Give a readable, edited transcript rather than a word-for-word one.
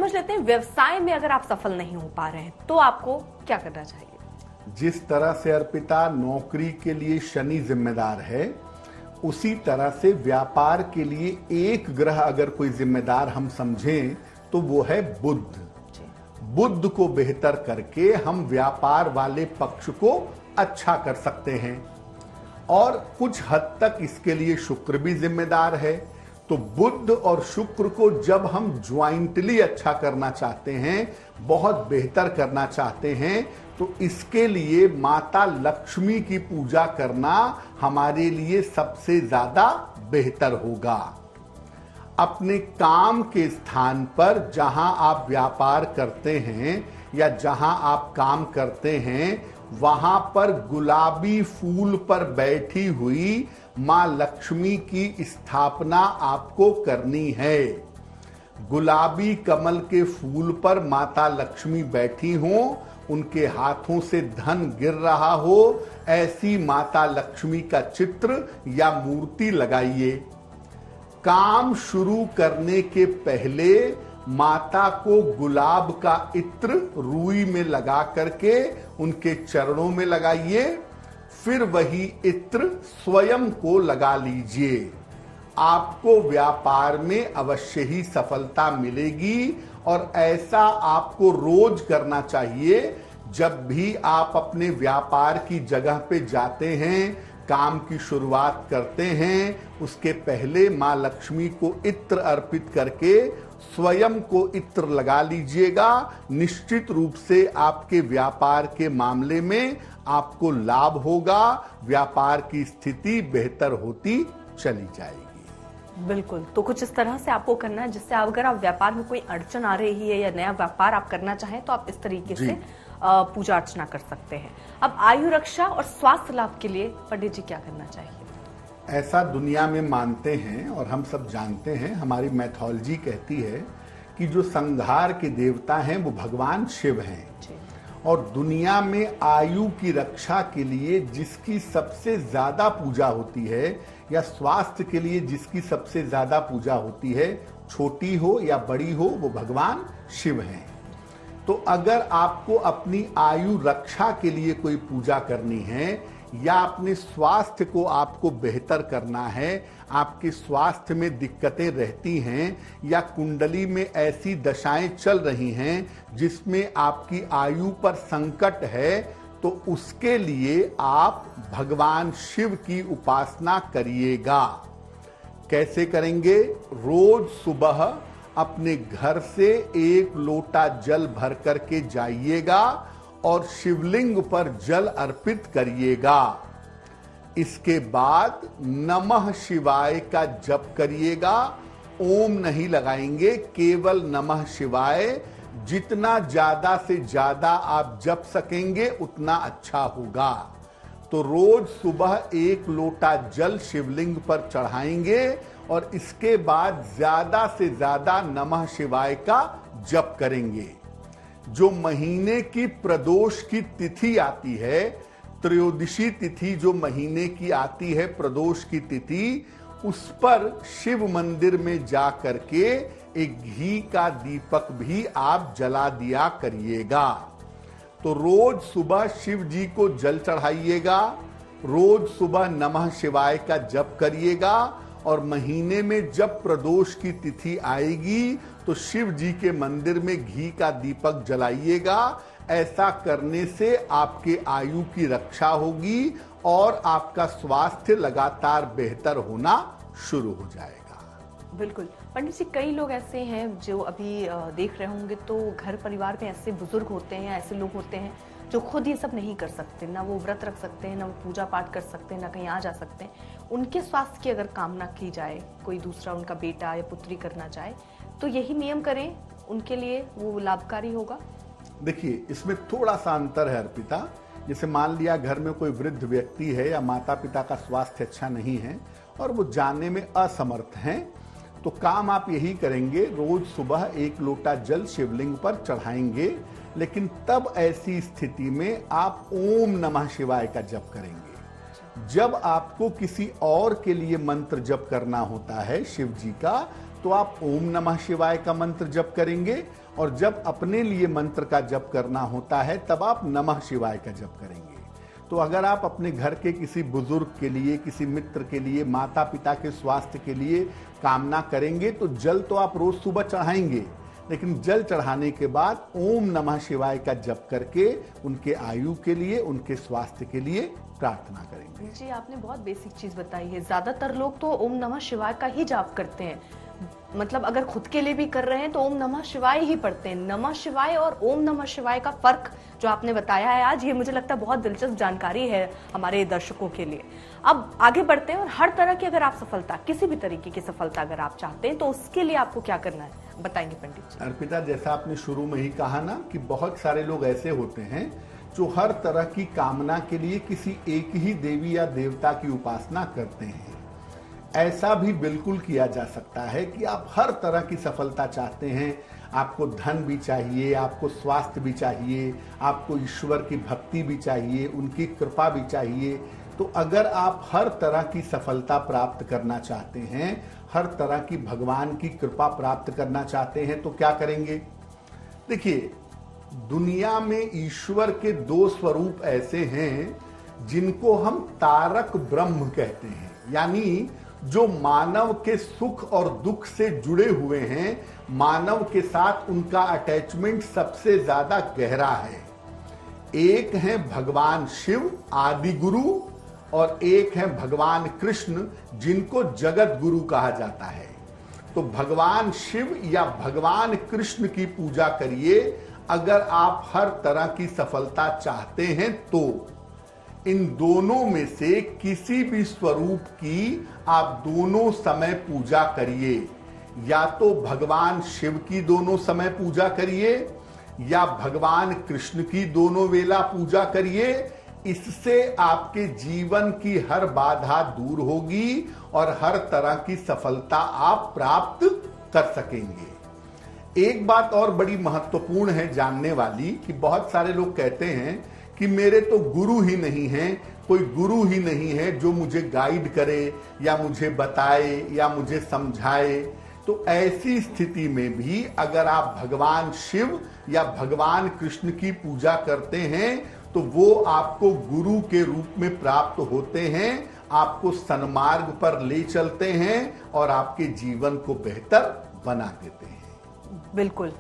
समझ लेते हैं, व्यवसाय में अगर आप सफल नहीं हो पा रहे हैं तो आपको क्या करना चाहिए? जिस तरह से अर्पिता नौकरी के लिए शनि जिम्मेदार है, उसी तरह से व्यापार के लिए एक ग्रह अगर कोई जिम्मेदार हम समझें तो वो है बुध। बुध को बेहतर करके हम व्यापार वाले पक्ष को अच्छा कर सकते हैं, और कुछ हद तक इसके लिए शुक्र भी जिम्मेदार है। तो बुध और शुक्र को जब हम ज्वाइंटली अच्छा करना चाहते हैं, बहुत बेहतर करना चाहते हैं, तो इसके लिए माता लक्ष्मी की पूजा करना हमारे लिए सबसे ज्यादा बेहतर होगा। अपने काम के स्थान पर जहां आप व्यापार करते हैं या जहां आप काम करते हैं, वहां पर गुलाबी फूल पर बैठी हुई मां लक्ष्मी की स्थापना आपको करनी है। गुलाबी कमल के फूल पर माता लक्ष्मी बैठी हो, उनके हाथों से धन गिर रहा हो, ऐसी माता लक्ष्मी का चित्र या मूर्ति लगाइए। काम शुरू करने के पहले माता को गुलाब का इत्र रुई में लगा करके उनके चरणों में लगाइए, फिर वही इत्र स्वयं को लगा लीजिए। आपको व्यापार में अवश्य ही सफलता मिलेगी, और ऐसा आपको रोज करना चाहिए। जब भी आप अपने व्यापार की जगह पे जाते हैं, काम की शुरुआत करते हैं, उसके पहले मां लक्ष्मी को इत्र अर्पित करके स्वयं को इत्र लगा लीजिएगा। निश्चित रूप से आपके व्यापार के मामले में आपको लाभ होगा, व्यापार की स्थिति बेहतर होती चली जाएगी। बिल्कुल, तो कुछ इस तरह से आपको करना है जिससे अगर आप व्यापार में कोई अड़चन आ रही है या नया व्यापार आप करना चाहें तो आप इस तरीके से पूजा अर्चना कर सकते हैं। अब आयु रक्षा और स्वास्थ्य लाभ के लिए पंडित जी क्या करना चाहिए? ऐसा दुनिया में मानते हैं और हम सब जानते हैं, हमारी मैथोलॉजी कहती है कि जो संहार के देवता हैं वो भगवान शिव हैं, और दुनिया में आयु की रक्षा के लिए जिसकी सबसे ज्यादा पूजा होती है, या स्वास्थ्य के लिए जिसकी सबसे ज्यादा पूजा होती है, छोटी हो या बड़ी हो, वो भगवान शिव हैं। तो अगर आपको अपनी आयु रक्षा के लिए कोई पूजा करनी है, या अपने स्वास्थ्य को आपको बेहतर करना है, आपके स्वास्थ्य में दिक्कतें रहती हैं, या कुंडली में ऐसी दशाएं चल रही हैं जिसमें आपकी आयु पर संकट है, तो उसके लिए आप भगवान शिव की उपासना करिएगा। कैसे करेंगे? रोज सुबह अपने घर से 1 लोटा जल भर करके जाइएगा और शिवलिंग पर जल अर्पित करिएगा। इसके बाद नमः शिवाय का जप करिएगा। ओम नहीं लगाएंगे, केवल नमः शिवाय। जितना ज्यादा से ज्यादा आप जप सकेंगे उतना अच्छा होगा। तो रोज सुबह 1 लोटा जल शिवलिंग पर चढ़ाएंगे और इसके बाद ज्यादा से ज्यादा नमः शिवाय का जप करेंगे। जो महीने की प्रदोष की तिथि आती है, त्रयोदशी तिथि जो महीने की आती है, प्रदोष की तिथि, उस पर शिव मंदिर में जा करके एक घी का दीपक भी आप जला दिया करिएगा। तो रोज सुबह शिव जी को जल चढ़ाइएगा, रोज सुबह नमः शिवाय का जप करिएगा, और महीने में जब प्रदोष की तिथि आएगी तो शिव जी के मंदिर में घी का दीपक जलाइएगा। ऐसा करने से आपके आयु की रक्षा होगी और आपका स्वास्थ्य लगातार बेहतर होना शुरू हो जाएगा। बिल्कुल पंडित जी, कई लोग ऐसे हैं जो अभी देख रहे होंगे, तो घर परिवार में ऐसे बुजुर्ग होते हैं, ऐसे लोग होते हैं जो खुद ये सब नहीं कर सकते, ना वो व्रत रख सकते हैं, ना वो पूजा पाठ कर सकते हैं, ना कहीं आ जा सकते हैं। उनके स्वास्थ्य की अगर कामना की जाए, कोई दूसरा उनका बेटा या पुत्री करना चाहे, तो यही नियम करें, उनके लिए वो लाभकारी होगा? देखिए, इसमें थोड़ा सा अंतर है अर्पिता। जैसे मान लिया घर में कोई वृद्ध व्यक्ति है या माता पिता का स्वास्थ्य अच्छा नहीं है और वो जाने में असमर्थ हैं, तो काम आप यही करेंगे, रोज सुबह 1 लोटा जल शिवलिंग पर चढ़ाएंगे। लेकिन तब ऐसी स्थिति में आप ओम नमः शिवाय का जप करेंगे। जब आपको किसी और के लिए मंत्र जप करना होता है शिव जी का, तो आप ओम नमः शिवाय का मंत्र जप करेंगे, और जब अपने लिए मंत्र का जप करना होता है तब आप नमः शिवाय का जप करेंगे। तो अगर आप अपने घर के किसी बुजुर्ग के लिए, किसी मित्र के लिए, माता पिता के स्वास्थ्य के लिए कामना करेंगे तो जल तो आप रोज सुबह चढ़ाएंगे, लेकिन जल चढ़ाने के बाद ओम नमः शिवाय का जप करके उनके आयु के लिए, उनके स्वास्थ्य के लिए प्रार्थना करेंगे। जी, आपने बहुत बेसिक चीज बताई है। ज्यादातर लोग तो ओम नमः शिवाय का ही जाप करते हैं, मतलब अगर खुद के लिए भी कर रहे हैं तो ओम नमः शिवाय ही पढ़ते हैं। नमः शिवाय और ओम नमः शिवाय का फर्क जो आपने बताया है आज, ये मुझे लगता है बहुत दिलचस्प जानकारी है हमारे दर्शकों के लिए। अब आगे बढ़ते हैं, और हर तरह की अगर आप सफलता, किसी भी तरीके की सफलता अगर आप चाहते हैं तो उसके लिए आपको क्या करना है, बताएंगे पंडित जी। अर्पिता, जैसा आपने शुरू में ही कहा ना कि बहुत सारे लोग ऐसे होते हैं जो हर तरह की कामना के लिए किसी एक ही देवी या देवता की उपासना करते हैं। ऐसा भी बिल्कुल किया जा सकता है कि आप हर तरह की सफलता चाहते हैं, आपको धन भी चाहिए, आपको स्वास्थ्य भी चाहिए, आपको ईश्वर की भक्ति भी चाहिए, उनकी कृपा भी चाहिए। तो अगर आप हर तरह की सफलता प्राप्त करना चाहते हैं, हर तरह की भगवान की कृपा प्राप्त करना चाहते हैं, तो क्या करेंगे? देखिए, दुनिया में ईश्वर के दो स्वरूप ऐसे हैं जिनको हम तारक ब्रह्म कहते हैं, यानी जो मानव के सुख और दुख से जुड़े हुए हैं, मानव के साथ उनका अटैचमेंट सबसे ज्यादा गहरा है। एक है भगवान शिव आदि गुरु, और एक है भगवान कृष्ण जिनको जगत गुरु कहा जाता है। तो भगवान शिव या भगवान कृष्ण की पूजा करिए अगर आप हर तरह की सफलता चाहते हैं। तो इन दोनों में से किसी भी स्वरूप की आप दोनों समय पूजा करिए, या तो भगवान शिव की दोनों समय पूजा करिए या भगवान कृष्ण की दोनों वेला पूजा करिए। इससे आपके जीवन की हर बाधा दूर होगी और हर तरह की सफलता आप प्राप्त कर सकेंगे। एक बात और बड़ी महत्वपूर्ण है जानने वाली कि बहुत सारे लोग कहते हैं कि मेरे तो गुरु ही नहीं है, कोई गुरु ही नहीं है जो मुझे गाइड करे या मुझे बताए या मुझे समझाए। तो ऐसी स्थिति में भी अगर आप भगवान शिव या भगवान कृष्ण की पूजा करते हैं तो वो आपको गुरु के रूप में प्राप्त होते हैं, आपको सन्मार्ग पर ले चलते हैं और आपके जीवन को बेहतर बना देते हैं। बिल्कुल।